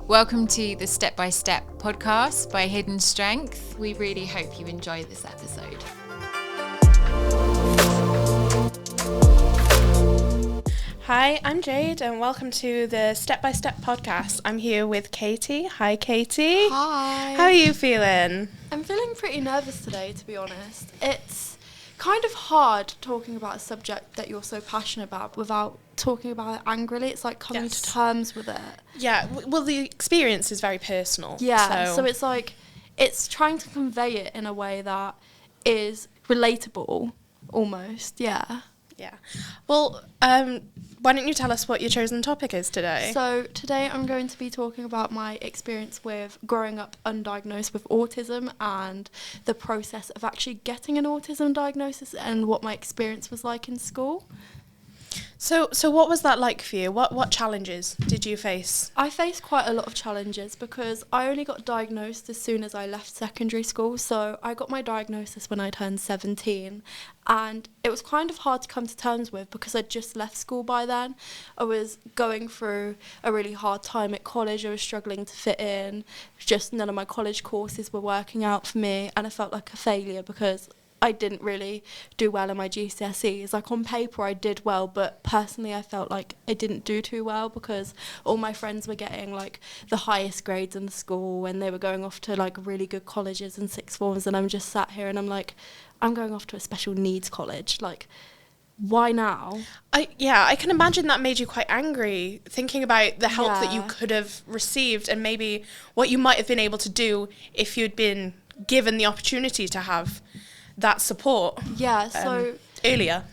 Welcome to the Step by Step podcast by Hidden Strength. We really hope you enjoy this episode. Hi, I'm Jade and welcome to the Step by Step podcast. I'm here with Katie. Hi, Katie. Hi. How are you feeling? I'm feeling pretty nervous today, to be honest. It's kind of hard talking about a subject that you're so passionate about without talking about it angrily. It's like coming to terms with it. Yeah, well, the experience is very personal. Yeah, so it's like, it's trying to convey it in a way that is relatable, almost, yeah. Yeah. Well, why don't you tell us what your chosen topic is today? So today I'm going to be talking about my experience with growing up undiagnosed with autism and the process of actually getting an autism diagnosis and what my experience was like in school. So what was that like for you? What challenges did you face? I faced quite a lot of challenges because I only got diagnosed as soon as I left secondary school. So I got my diagnosis when I turned 17 and it was kind of hard to come to terms with because I'd just left school by then. I was going through a really hard time at college. I was struggling to fit in. Just none of my college courses were working out for me and I felt like a failure because I didn't really do well in my GCSEs. Like on paper I did well, but personally I felt like I didn't do too well because all my friends were getting like the highest grades in the school and they were going off to like really good colleges and sixth forms and I'm just sat here and I'm like, I'm going off to a special needs college. Like, why now? I can imagine that made you quite angry, thinking about the help that you could have received and maybe what you might have been able to do if you'd been given the opportunity to have that support earlier.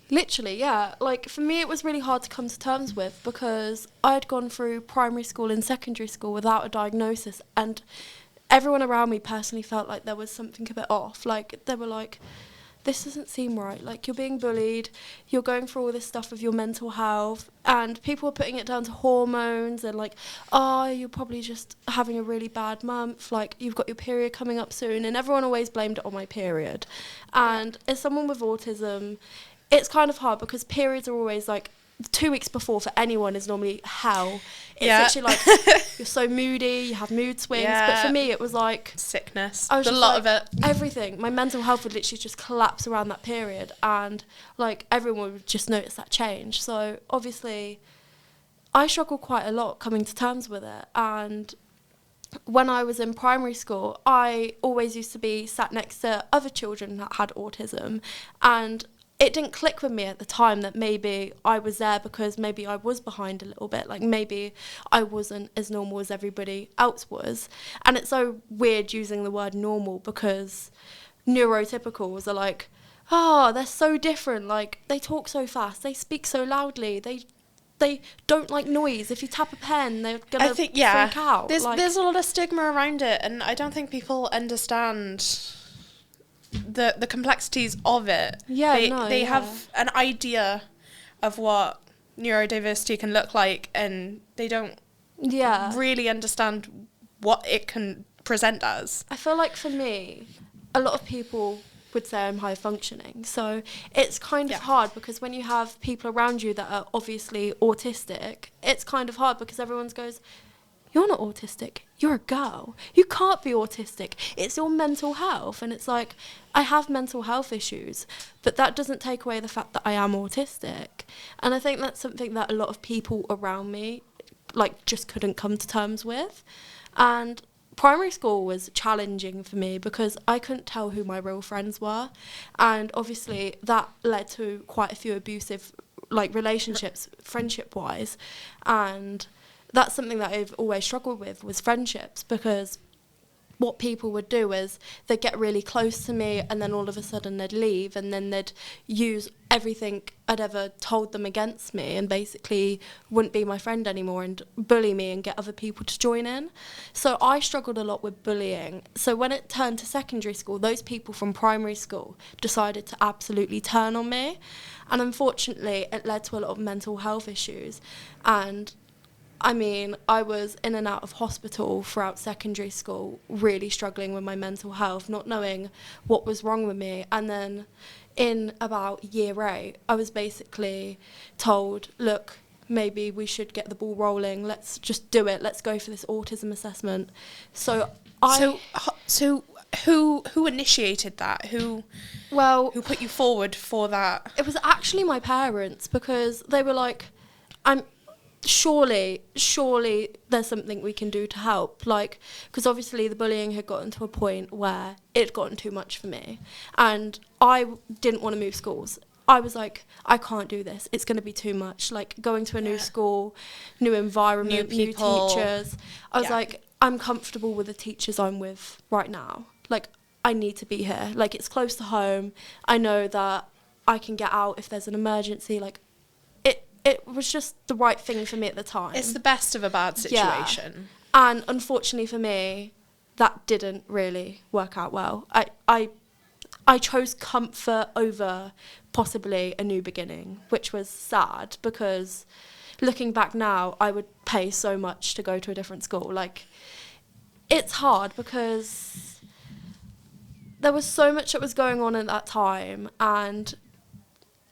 Literally, yeah. Like, for me, it was really hard to come to terms with because I'd gone through primary school and secondary school without a diagnosis and everyone around me personally felt like there was something a bit off. Like, they were like, this doesn't seem right. Like, you're being bullied, you're going through all this stuff with your mental health, and people were putting it down to hormones and like, oh, you're probably just having a really bad month, like, you've got your period coming up soon, and everyone always blamed it on my period. And as someone with autism, it's kind of hard because periods are always like 2 weeks before for anyone is normally hell. It's literally like you're so moody, you have mood swings. But for me, it was like sickness. I was a lot of it. Everything. My mental health would literally just collapse around that period, and like everyone would just notice that change. So obviously, I struggled quite a lot coming to terms with it. And when I was in primary school, I always used to be sat next to other children that had autism, and it didn't click with me at the time that maybe I was there because maybe I was behind a little bit, like maybe I wasn't as normal as everybody else was. And it's so weird using the word normal because neurotypicals are like, oh, they're so different, like they talk so fast, they speak so loudly, they don't like noise. If you tap a pen, they're gonna freak out. There's a lot of stigma around it, and I don't think people understand the complexities of it. They have an idea of what neurodiversity can look like and they don't really understand what it can present as. I feel like for me, a lot of people would say I'm high functioning, so it's kind of hard because when you have people around you that are obviously autistic, it's kind of hard because everyone goes, you're not autistic, you're a girl, you can't be autistic, it's your mental health. And it's like, I have mental health issues, but that doesn't take away the fact that I am autistic. And I think that's something that a lot of people around me like just couldn't come to terms with. And primary school was challenging for me because I couldn't tell who my real friends were, and obviously that led to quite a few abusive like relationships friendship wise. And that's something that I've always struggled with was friendships, because what people would do is they'd get really close to me and then all of a sudden they'd leave and then they'd use everything I'd ever told them against me and basically wouldn't be my friend anymore and bully me and get other people to join in. So I struggled a lot with bullying. So when it turned to secondary school, those people from primary school decided to absolutely turn on me. And unfortunately, it led to a lot of mental health issues. And I mean, I was in and out of hospital throughout secondary school, really struggling with my mental health, not knowing what was wrong with me. And then in about year 8, I was basically told, look, maybe we should get the ball rolling. Let's just do it. Let's go for this autism assessment. So who initiated that? Who put you forward for that? It was actually my parents, because they were like, surely there's something we can do to help. Like, because obviously the bullying had gotten to a point where it'd gotten too much for me. And I didn't want to move schools. I was like, I can't do this. It's going to be too much. Like, going to a new school, new environment, new teachers. I was like, I'm comfortable with the teachers I'm with right now. Like, I need to be here. Like, it's close to home. I know that I can get out if there's an emergency. Like, it was just the right thing for me at the time. It's the best of a bad situation. Yeah. And unfortunately for me, that didn't really work out well. I chose comfort over possibly a new beginning, which was sad, because looking back now, I would pay so much to go to a different school. Like, it's hard because there was so much that was going on at that time, and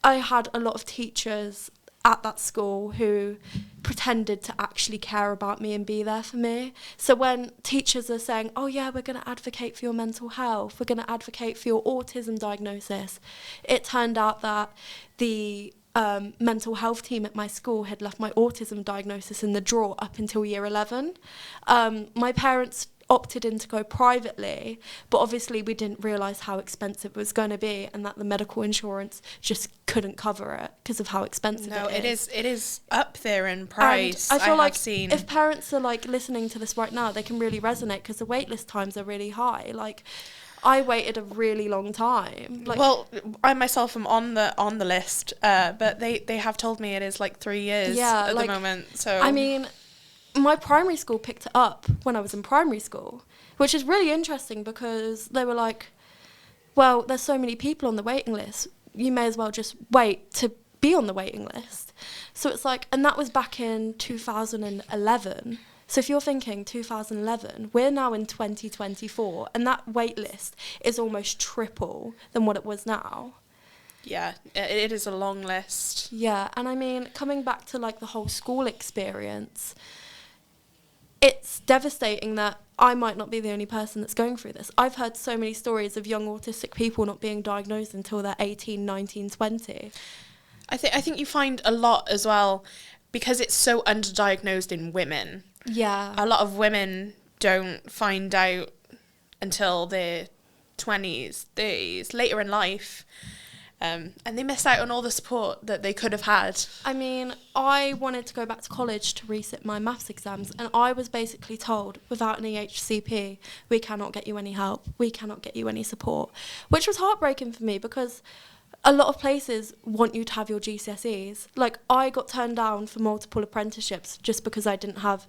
I had a lot of teachers at that school who pretended to actually care about me and be there for me. So when teachers are saying, oh yeah, we're going to advocate for your mental health, we're going to advocate for your autism diagnosis, it turned out that the mental health team at my school had left my autism diagnosis in the drawer up until year 11. My parents opted in to go privately, but obviously we didn't realise how expensive it was going to be, and that the medical insurance just couldn't cover it because of how expensive it is. It is up there in price. And I feel like if parents are like listening to this right now, they can really resonate, because the waitlist times are really high. Like, I waited a really long time. Like, well, I myself am on the list, but they have told me it is like 3 years at the moment. So I mean, my primary school picked it up when I was in primary school, which is really interesting, because they were like, well, there's so many people on the waiting list, you may as well just wait to be on the waiting list. So it's like, and that was back in 2011. So if you're thinking 2011, we're now in 2024, and that wait list is almost triple than what it was now. Yeah, it is a long list. Yeah, and I mean, coming back to like the whole school experience, it's devastating that I might not be the only person that's going through this. I've heard so many stories of young autistic people not being diagnosed until they're 18, 19, 20. I think you find a lot as well, because it's so underdiagnosed in women. Yeah. A lot of women don't find out until their 20s, 30s, later in life. And they miss out on all the support that they could have had. I mean, I wanted to go back to college to resit my maths exams, and I was basically told, without an EHCP, we cannot get you any help, we cannot get you any support, which was heartbreaking for me, because a lot of places want you to have your GCSEs. Like, I got turned down for multiple apprenticeships just because I didn't have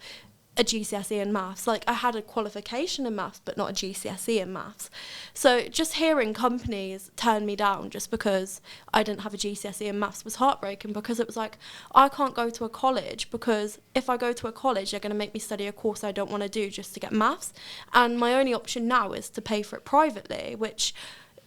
a GCSE in maths. Like, I had a qualification in maths, but not a GCSE in maths. So just hearing companies turn me down just because I didn't have a GCSE in maths was heartbreaking, because it was like, I can't go to a college, because if I go to a college, they're going to make me study a course I don't want to do just to get maths. And my only option now is to pay for it privately, which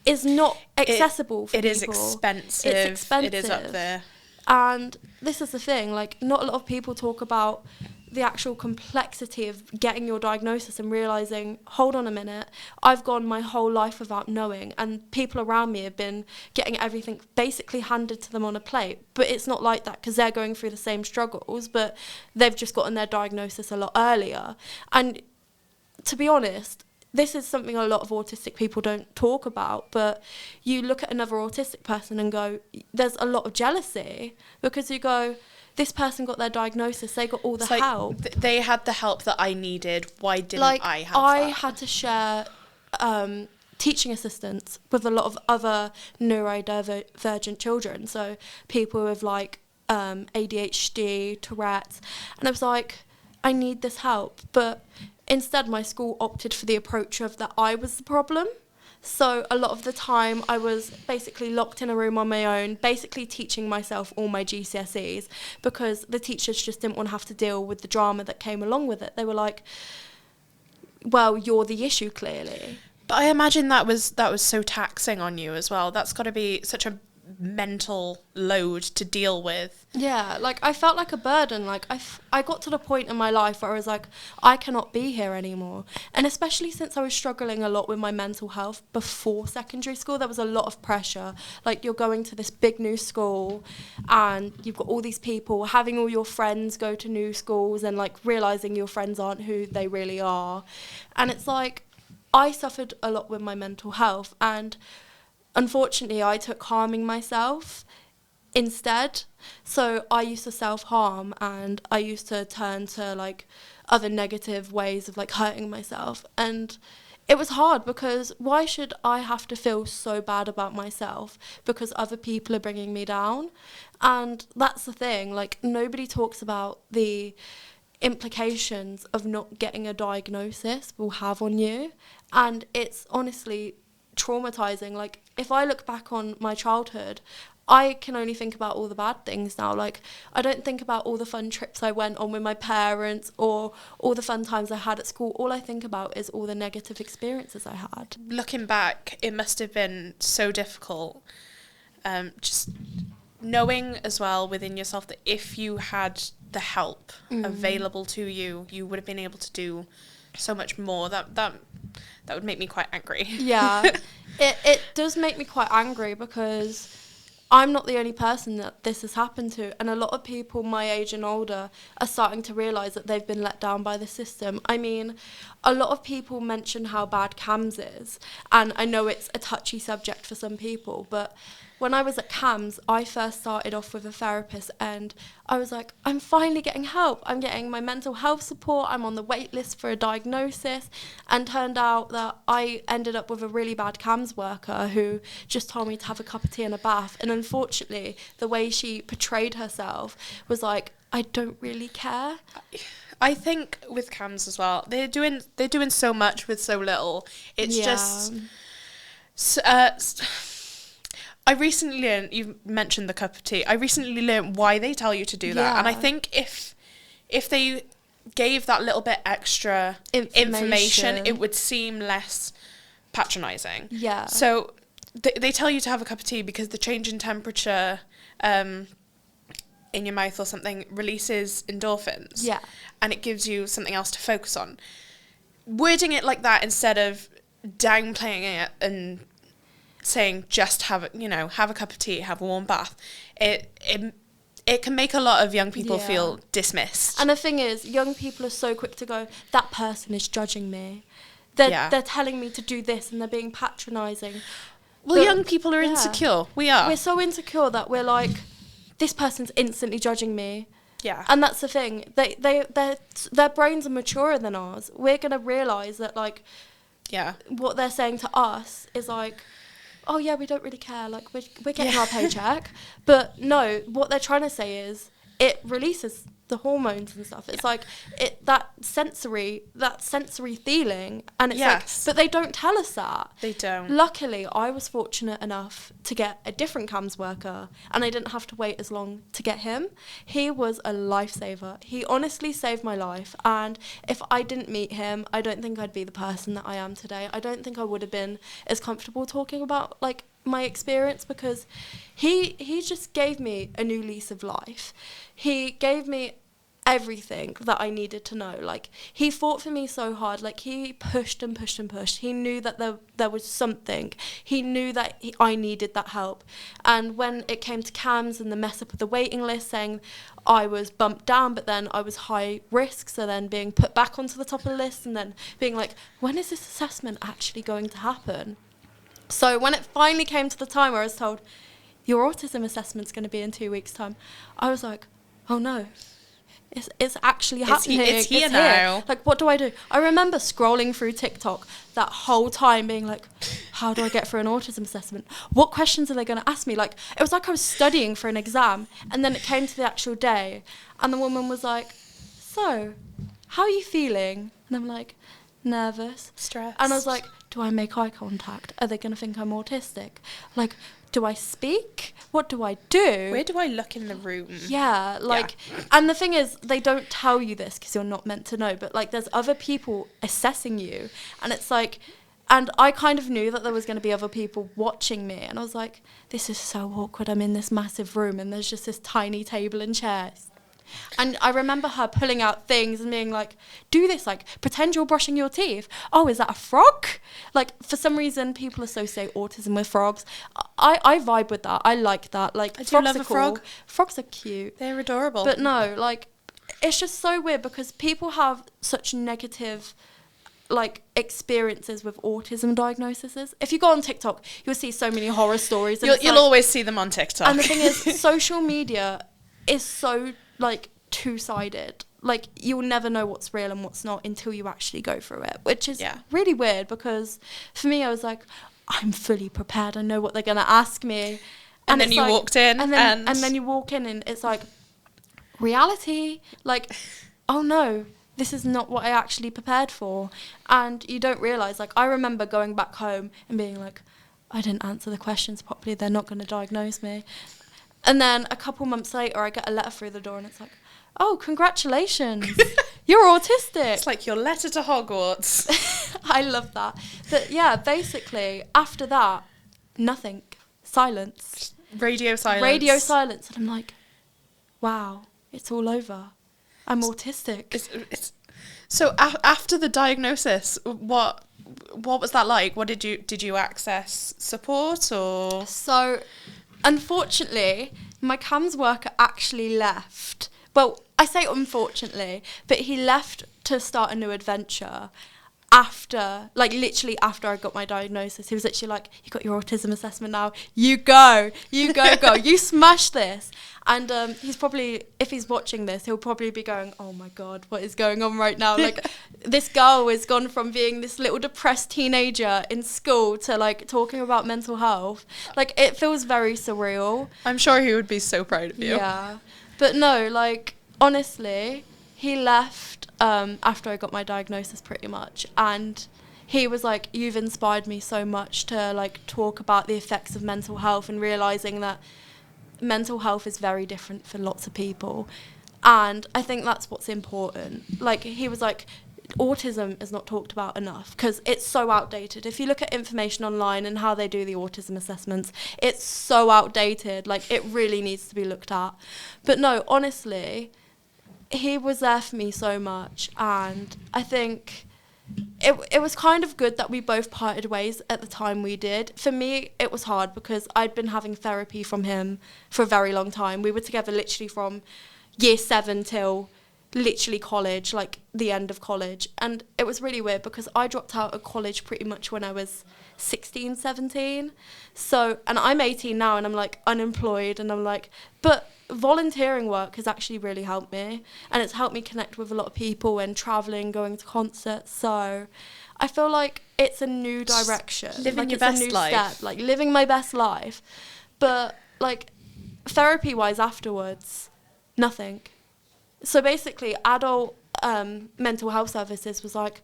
is not accessible for people. It is expensive. It's expensive. It is up there. And this is the thing, like, not a lot of people talk about the actual complexity of getting your diagnosis and realising, hold on a minute, I've gone my whole life without knowing, and people around me have been getting everything basically handed to them on a plate. But it's not like that, because they're going through the same struggles, but they've just gotten their diagnosis a lot earlier. And to be honest, this is something a lot of autistic people don't talk about, but you look at another autistic person and go, there's a lot of jealousy, because you go, this person got their diagnosis, they got all the help. They had the help that I needed. Why didn't I have that? I had to share teaching assistants with a lot of other neurodivergent children. So people with like ADHD, Tourette's. And I was like, I need this help. But instead, my school opted for the approach of that I was the problem. So a lot of the time I was basically locked in a room on my own, basically teaching myself all my GCSEs, because the teachers just didn't want to have to deal with the drama that came along with it. They were like, well, you're the issue, clearly. But I imagine that was so taxing on you as well. That's got to be such a mental load to deal with. Yeah, like I felt like a burden. Like I got to the point in my life where I was like, I cannot be here anymore. And especially since I was struggling a lot with my mental health before secondary school, there was a lot of pressure. Like you're going to this big new school and you've got all these people, having all your friends go to new schools and like realising your friends aren't who they really are. And it's like, I suffered a lot with my mental health, and unfortunately I took harming myself instead. So I used to self-harm, and I used to turn to like other negative ways of like hurting myself, and it was hard because why should I have to feel so bad about myself because other people are bringing me down? And that's the thing, like nobody talks about the implications of not getting a diagnosis will have on you, and it's honestly traumatizing. Like if I look back on my childhood, I can only think about all the bad things now. Like I don't think about all the fun trips I went on with my parents or all the fun times I had at school. All I think about is all the negative experiences I had. Looking back, it must have been so difficult, just knowing as well within yourself that if you had the help available to you, you would have been able to do so much more. That would make me quite angry. Yeah, it does make me quite angry because I'm not the only person that this has happened to, and a lot of people my age and older are starting to realise that they've been let down by the system. I mean, a lot of people mention how bad CAMS is, and I know it's a touchy subject for some people, but when I was at CAMS, I first started off with a therapist, and I was like, I'm finally getting help. I'm getting my mental health support. I'm on the wait list for a diagnosis. And turned out that I ended up with a really bad CAMS worker who just told me to have a cup of tea and a bath. And unfortunately, the way she portrayed herself was like, I don't really care. I think with CAMS as well, they're doing so much with so little. It's just... I recently learned, you mentioned the cup of tea, I recently learned why they tell you to do that. And I think if they gave that little bit extra information, it would seem less patronising. Yeah. So they tell you to have a cup of tea because the change in temperature in your mouth or something releases endorphins. Yeah. And it gives you something else to focus on. Wording it like that instead of downplaying it and saying just have a cup of tea, have a warm bath, it can make a lot of young people feel dismissed. And the thing is, young people are so quick to go, that person is judging me, they're telling me to do this, and they're being patronising. Well, but young people are insecure. We're so insecure that we're like, this person's instantly judging me. Yeah. And that's the thing, their brains are maturer than ours. We're going to realise that like what they're saying to us is like, oh yeah, we don't really care, like we're getting our paycheck. But no, what they're trying to say is it releases the hormones and stuff. It's like that sensory feeling, and it's like, but they don't tell us that. They don't. Luckily, I was fortunate enough to get a different CAMS worker, and I didn't have to wait as long to get him. He was a lifesaver. He honestly saved my life, and if I didn't meet him, I don't think I'd be the person that I am today. I don't think I would have been as comfortable talking about like my experience, because he just gave me a new lease of life. He gave me everything that I needed to know. Like, he fought for me so hard. Like, he pushed and pushed and pushed. He knew that there was something. He knew that I needed that help. And when it came to CAMS and the mess up of the waiting list, saying I was bumped down, but then I was high risk, so then being put back onto the top of the list, and then being like, when is this assessment actually going to happen? So when it finally came to the time where I was told, your autism assessment's going to be in 2 weeks' time, I was like, oh no, it's actually happening. It's here now. Like, what do I do? I remember scrolling through TikTok that whole time being like, how do I get through an autism assessment? What questions are they going to ask me? Like, it was like I was studying for an exam, and then it came to the actual day, and the woman was like, so, how are you feeling? And I'm like, nervous. Stressed. And I was like, do I make eye contact? Are they going to think I'm autistic? Like, do I speak? What do I do? Where do I look in the room? Yeah, like, and the thing is, they don't tell you this because you're not meant to know, but like, there's other people assessing you, and it's like, And I kind of knew that there was going to be other people watching me. And I was like, this is so awkward. I'm in this massive room and there's just this tiny table and chairs. And I remember her pulling out things and being like, do this, like, pretend you're brushing your teeth. Oh, is that a frog? Like, for some reason, people associate autism with frogs. I vibe with that. I like that. Like, I do love a frog. Frogs are cute. They're adorable. But no, like, it's just so weird because people have such negative like experiences with autism diagnoses. If you go on TikTok, you'll see so many horror stories. And you'll always see them on TikTok. And the thing is, social media is so like two-sided. Like you'll never know what's real and what's not until you actually go through it, which is really weird because for me, I was like, I'm fully prepared. I know what they're gonna ask me. And then you like, walked in, and then you walk in, and it's like reality. Like, oh no. This is not what I actually prepared for. And you don't realise, like, I remember going back home and being like, I didn't answer the questions properly, they're not going to diagnose me. And then a couple months later, I get a letter through the door and it's like, oh, congratulations, you're autistic. It's like your letter to Hogwarts. I love that. But yeah, basically, after that, nothing. Silence. Radio silence. And I'm like, wow, it's all over. I'm autistic. So after the diagnosis, what was that like? What did you access support or? So, unfortunately, my CAMHS worker actually left. Well, I say unfortunately, but he left to start a new adventure after, like literally after I got my diagnosis. He was literally like, you got your autism assessment now, you go, you smash this. And he's probably, if he's watching this, he'll probably be going, oh my God, what is going on right now? Like this girl has gone from being this little depressed teenager in school to like talking about mental health. Like it feels very surreal. I'm sure he would be so proud of you. Yeah, but no, like honestly, he left after I got my diagnosis pretty much, and he was like, you've inspired me so much to like talk about the effects of mental health and realising that mental health is very different for lots of people, and I think that's what's important. Like he was like, autism is not talked about enough because it's so outdated. If you look at information online and how they do the autism assessments, it's so outdated. Like it really needs to be looked at. But no, honestly, he was there for me so much, and I think it was kind of good that we both parted ways at the time we did. For me, it was hard because I'd been having therapy from him for a very long time. We were together literally from year 7 till literally college, like the end of college. And it was really weird because I dropped out of college pretty much when I was 16, 17. So, and I'm 18 now and I'm like unemployed, and I'm like, but volunteering work has actually really helped me, and it's helped me connect with a lot of people and traveling, going to concerts. So I feel like it's a new direction, living like your it's best a new life. step, like living my best life. But like therapy wise afterwards, nothing. So basically adult mental health services was like,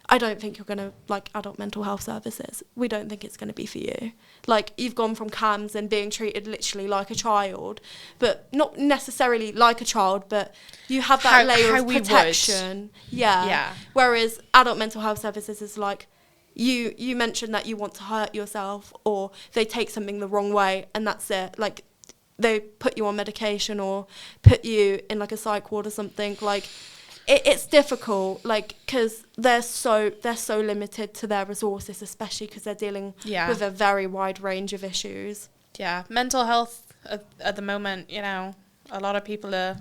I don't think you're going to like adult mental health services. We don't think it's going to be for you. Like, you've gone from CAMHS and being treated literally like a child, but not necessarily like a child, but you have that layer of protection. Yeah. Whereas adult mental health services is like, you mentioned that you want to hurt yourself, or they take something the wrong way and that's it. Like, they put you on medication or put you in like a psych ward or something. Like, it's difficult, like, because they're so limited to their resources, especially because they're dealing with a very wide range of issues. Yeah, mental health at the moment, you know, a lot of people are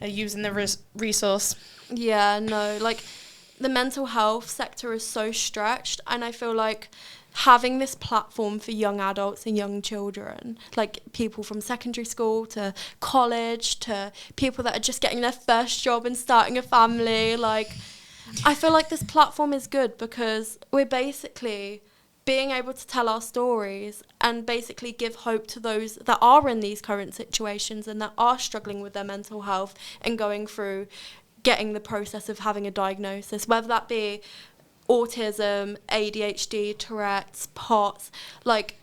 using the resource. Yeah, no, like, the mental health sector is so stretched, and I feel like having this platform for young adults and young children, like people from secondary school to college to people that are just getting their first job and starting a family, like, I feel like this platform is good because we're basically being able to tell our stories and basically give hope to those that are in these current situations and that are struggling with their mental health and going through getting the process of having a diagnosis, whether that be autism, ADHD, Tourette's, POTS, like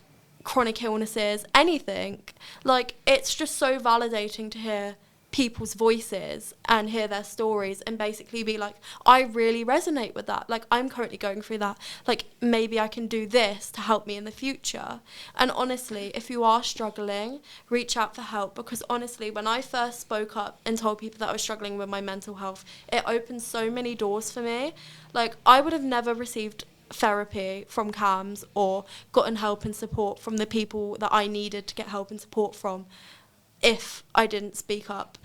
chronic illnesses, anything. Like, it's just so validating to hear people's voices and hear their stories and basically be like, I really resonate with that. Like, I'm currently going through that. Like, maybe I can do this to help me in the future. And honestly, if you are struggling, reach out for help, because honestly, when I first spoke up and told people that I was struggling with my mental health, it opened so many doors for me. Like, I would have never received therapy from CAMS or gotten help and support from the people that I needed to get help and support from if I didn't speak up.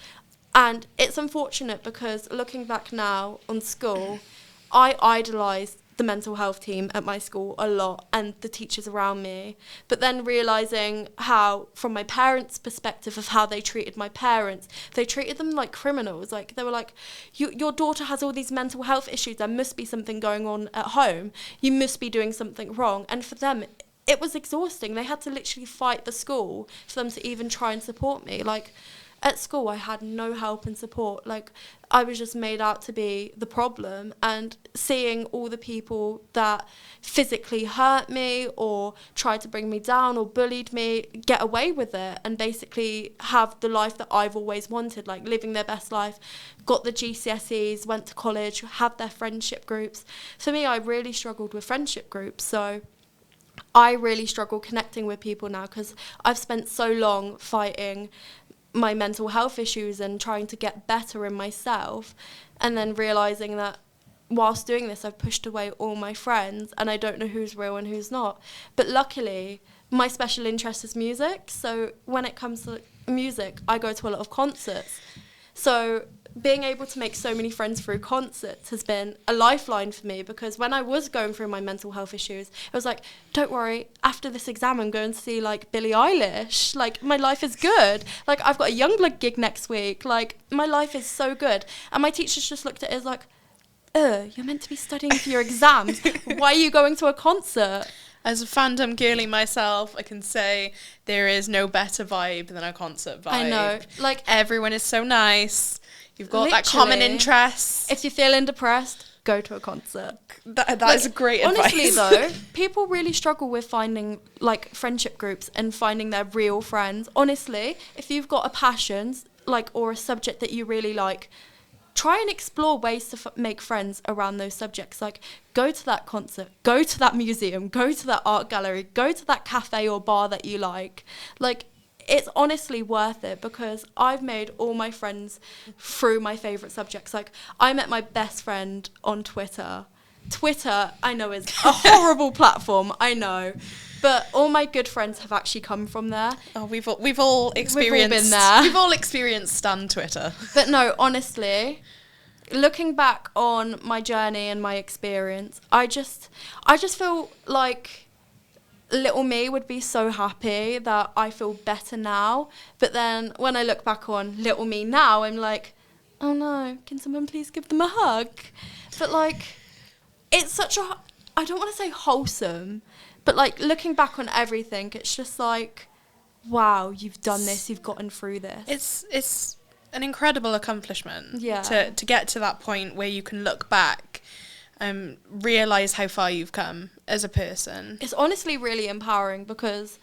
And it's unfortunate because looking back now on school, I idolised the mental health team at my school a lot and the teachers around me. But then realising how, from my parents' perspective of how they treated my parents, they treated them like criminals. Like, they were like, your daughter has all these mental health issues, there must be something going on at home, you must be doing something wrong. And for them, it was exhausting. They had to literally fight the school for them to even try and support me. Like, at school, I had no help and support. Like, I was just made out to be the problem. And seeing all the people that physically hurt me or tried to bring me down or bullied me get away with it and basically have the life that I've always wanted, like living their best life, got the GCSEs, went to college, have their friendship groups. For me, I really struggled with friendship groups. So I really struggle connecting with people now because I've spent so long fighting my mental health issues and trying to get better in myself, and then realising that whilst doing this I've pushed away all my friends and I don't know who's real and who's not. But luckily my special interest is music, so when it comes to music I go to a lot of concerts. So being able to make so many friends through concerts has been a lifeline for me, because when I was going through my mental health issues, it was like, don't worry, after this exam I'm going to see like Billie Eilish, like my life is good, like I've got a Youngblood gig next week, like my life is so good. And my teachers just looked at it as like, you're meant to be studying for your exams, why are you going to a concert? As a fandom girly myself, I can say there is no better vibe than a concert vibe. I know, like everyone is so nice. You've got that common interest. If you're feeling depressed, go to a concert. That is a great advice. Honestly, though, people really struggle with finding like friendship groups and finding their real friends. Honestly, if you've got a passion like or a subject that you really like, try and explore ways to make friends around those subjects. Like, go to that concert, go to that museum, go to that art gallery, go to that cafe or bar that you like. Like, it's honestly worth it, because I've made all my friends through my favourite subjects. Like, I met my best friend on Twitter. Twitter, I know, is a horrible platform, I know. But all my good friends have actually come from there. Oh, we've all experienced. We've all been there. We've all experienced Stan Twitter. But no, honestly, looking back on my journey and my experience, I just feel like little me would be so happy that I feel better now. But then when I look back on little me now, I'm like, oh no, can someone please give them a hug? But like, it's such a, I don't want to say wholesome, but like looking back on everything, it's just like, wow, you've done this, you've gotten through this. It's an incredible accomplishment. Yeah. To get to that point where you can look back and realise how far you've come as a person. It's honestly really empowering, because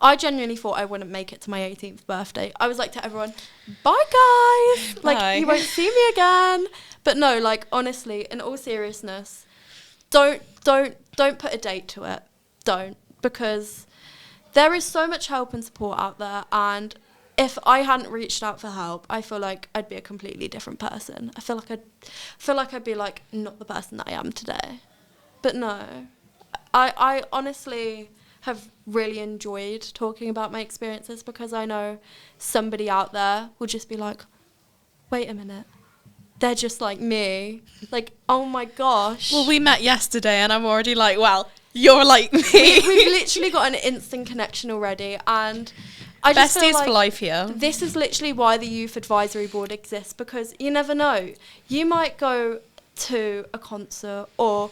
I genuinely thought I wouldn't make it to my 18th birthday. I was like to everyone, bye guys, Bye. like you won't see me again. But no, like honestly, in all seriousness, don't put a date to it. Don't, because there is so much help and support out there, and if I hadn't reached out for help, I feel like I'd be a completely different person. I feel like I'd be like not the person that I am today. But no, I honestly have really enjoyed talking about my experiences, because I know somebody out there will just be like, wait a minute, they're just like me. Like, oh my gosh. Well, we met yesterday and I'm already like, well, you're like me. We've literally got an instant connection already, and I just feel besties like for life here. This is literally why the Youth Advisory Board exists, because you never know. You might go to a concert or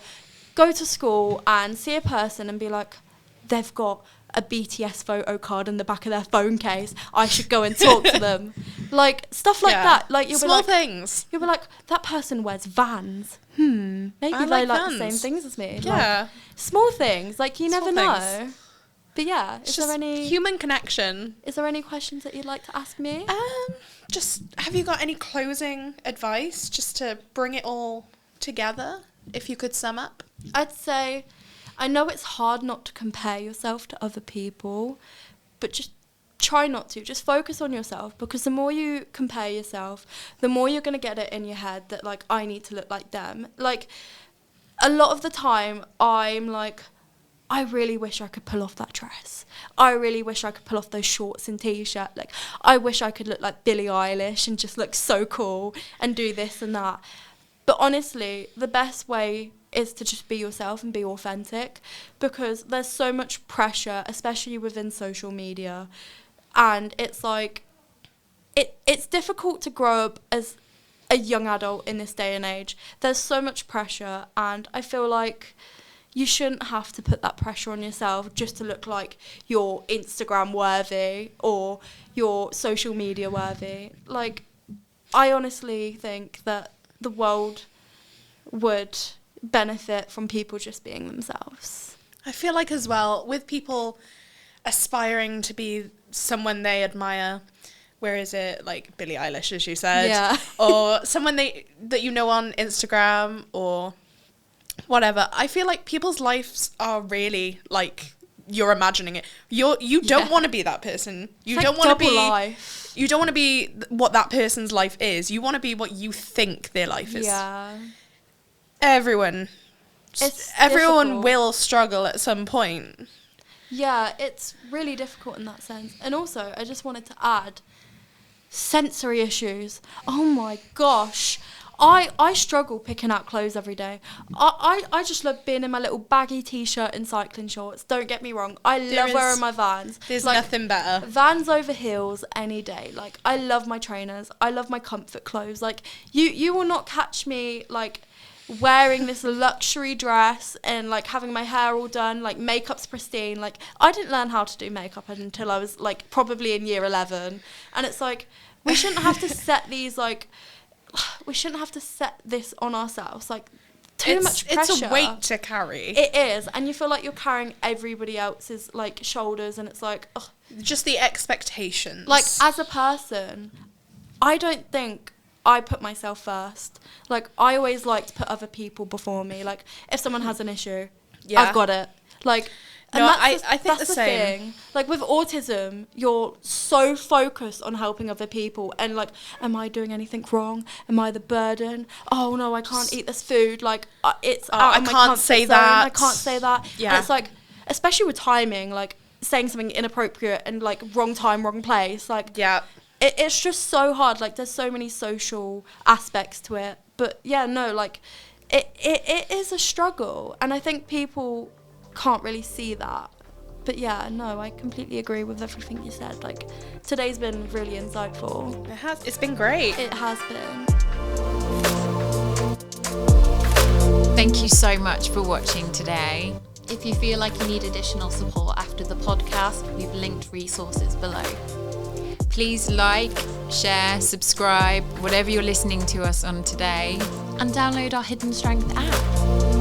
go to school and see a person and be like, they've got a BTS photo card in the back of their phone case, I should go and talk to them. Like, stuff like that. Like, you'll small be like, things. You'll be like, that person wears Vans. Maybe they like the same things as me. Yeah. Like, small things. Like, you never know. But yeah, is there any human connection? Is there any questions that you'd like to ask me? Just have you got any closing advice just to bring it all together, if you could sum up? I'd say, I know it's hard not to compare yourself to other people, but just try not to. Just focus on yourself, because the more you compare yourself, the more you're going to get it in your head that, like, I need to look like them. Like, a lot of the time, I'm like, I really wish I could pull off that dress. I really wish I could pull off those shorts and t-shirt. Like, I wish I could look like Billie Eilish and just look so cool and do this and that. But honestly, the best way is to just be yourself and be authentic, because there's so much pressure, especially within social media. And it's like, it's difficult to grow up as a young adult in this day and age. There's so much pressure, and I feel like you shouldn't have to put that pressure on yourself just to look like you're Instagram worthy or you're social media worthy. Like, I honestly think that the world would benefit from people just being themselves. I feel like as well, with people aspiring to be someone they admire, where is it, like Billie Eilish, as you said, yeah. or someone that you know on Instagram or whatever, I feel like people's lives are really like you're imagining it. You don't want to be that person. You it's don't like want to be life. You don't want to be what that person's life is. You want to be what you think their life is. Yeah. Everyone difficult. will struggle at some point. Yeah, it's really difficult in that sense. And also, I just wanted to add sensory issues. Oh my gosh. I struggle picking out clothes every day. I just love being in my little baggy t-shirt and cycling shorts. Don't get me wrong. I love wearing my Vans. There's nothing better. Vans over heels any day. Like, I love my trainers. I love my comfort clothes. Like, you will not catch me, like, wearing this luxury dress and, like, having my hair all done, like, makeup's pristine. Like, I didn't learn how to do makeup until I was, like, probably in year 11. And it's like, we shouldn't have to set these, like, we shouldn't have to set this on ourselves. Like, too much pressure. It's a weight to carry. It is. And you feel like you're carrying everybody else's, like, shoulders, and it's like, ugh. Just the expectations. Like, as a person, I don't think I put myself first. Like, I always like to put other people before me. Like, if someone has an issue, I've got it. Like, no, I think that's the same thing. Like, with autism, you're so focused on helping other people, and, like, am I doing anything wrong? Am I the burden? Oh no, I can't eat this food. Like, it's out of my comfort zone. I can't say that. Yeah. And it's like, especially with timing, like saying something inappropriate and, like, wrong time, wrong place. Like, yeah. It's just so hard. Like, there's so many social aspects to it. But yeah, no, like, it is a struggle, and I think people can't really see that. But yeah, no, I completely agree with everything you said. Like, today's been really insightful. It has. It's been great. It has been. Thank you so much for watching today. If you feel like you need additional support after the podcast, we've linked resources below. Please like, share, subscribe, whatever you're listening to us on today. And download our Hidden Strength app.